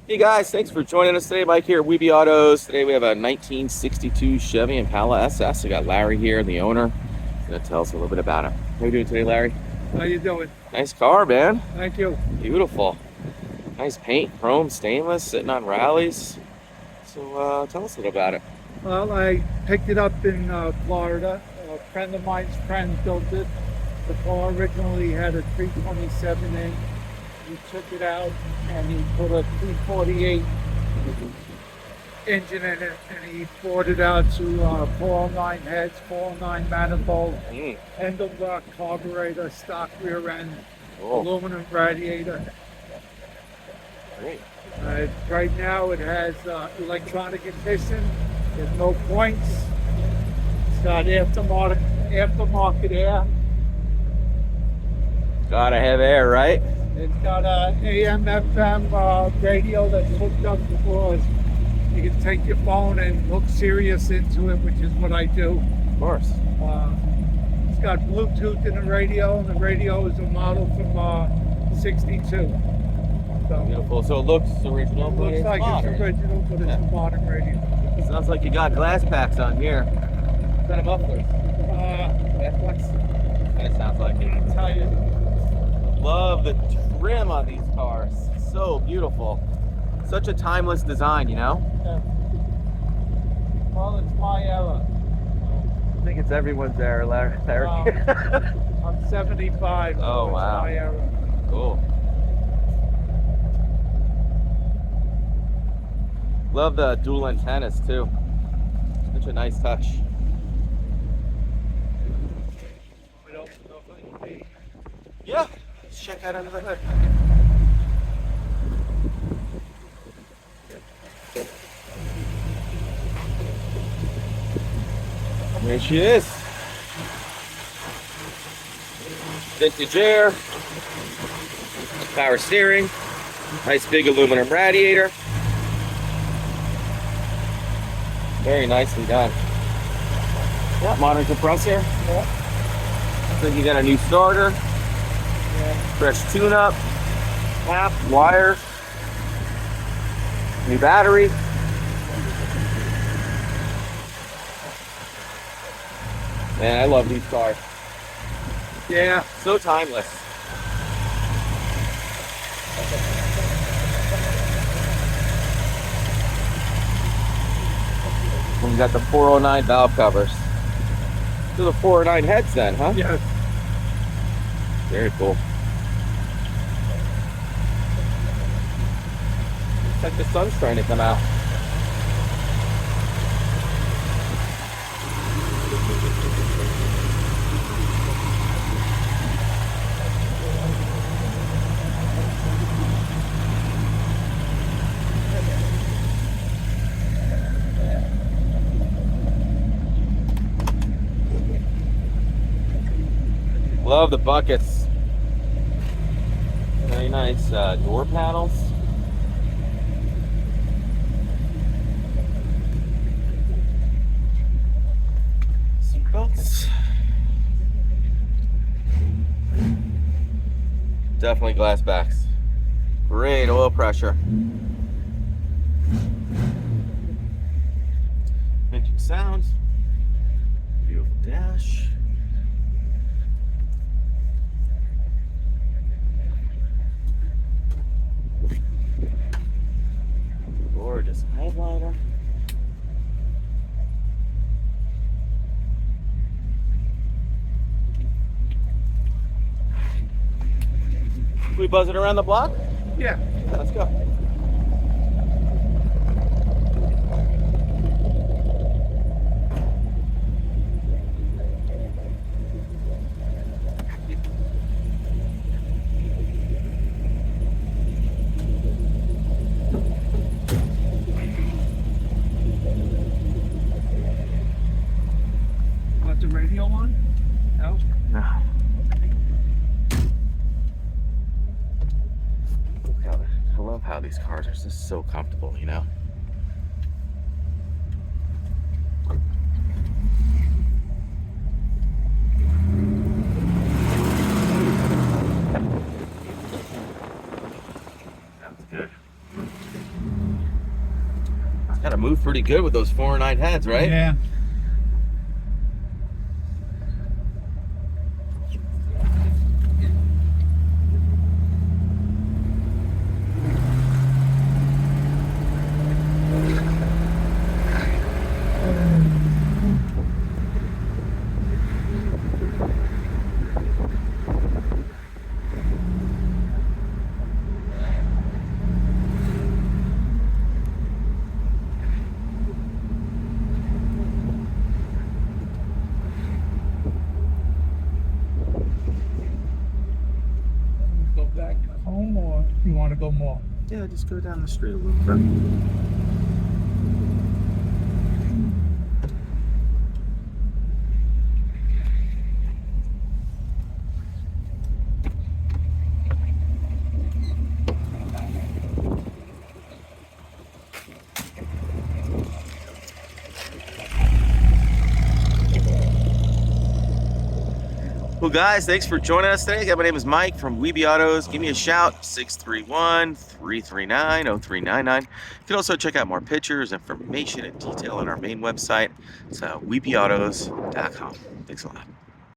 Hey guys, thanks for joining us today. Mike here at Weeby Autos. Today we have a 1962 Chevy Impala SS. We got Larry here, the owner. He's gonna tell us a little bit about it. How you doing today, Larry? How you doing? Nice car, man. Thank you. Beautiful. Nice paint, chrome, stainless, sitting on rallies. So tell us a little about it. Well, I picked it up in Florida. A friend of mine's friend built it. The car originally had a 327 in. He took it out and he put a 348 engine in it, and he poured it out to 409 heads, 409 manifold, Edelbrock Carburetor, stock rear end, Aluminum Radiator. Great. Right now it has electronic ignition. There's no points. It's got aftermarket air. Gotta have air, right? It's got a AM FM radio that's hooked up because you can take your phone and hook Sirius into it, which is what I do. Of course. It's got Bluetooth in the radio, and the radio is a model from 62. So Beautiful. So it looks original, it but looks it's like modern. it's original, but it's a modern radio. Sounds like you got glass packs on here. What kind of mufflers? That sounds like it. I'll tell you. Love the trim on these cars. So beautiful. Such a timeless design, you know? Yeah. Well, it's my era. I think it's everyone's era, Larry. I'm 75. So Oh, it's wow. my era. Cool. Love the dual antennas too. Such a nice touch. Yeah, let's check out under the hood. There she is. Vintage air, power steering, nice big aluminum radiator. Very nicely done. Yeah, modern compressor. Yeah. Looks like you got a new starter, Yeah. fresh tune-up, cap, wires, new battery. Man, I love these cars. Yeah. So timeless. And you got the 409 valve covers. So the 409 heads then, huh? Yes. Very cool. Looks like the sun's trying to come out. Love the buckets. Very nice door panels. Seatbelts. Definitely glass backs. Great oil pressure. Vintage sounds. Beautiful dash. Gorgeous headliner. We buzzing around the block? Yeah. Let's go. Want the radio on? No. No. I love how these cars are just so comfortable, you know? That's good. Kind of moved pretty good with those 409 heads, right? Yeah. Go back home, or you want to go more? Yeah, just go down the street a little bit. Well, guys, thanks for joining us today. Again, my name is Mike from Weeby Autos. Give me a shout, 631-339-0399. You can also check out more pictures, information, and detail on our main website. It's weebyautos.com. Thanks a lot.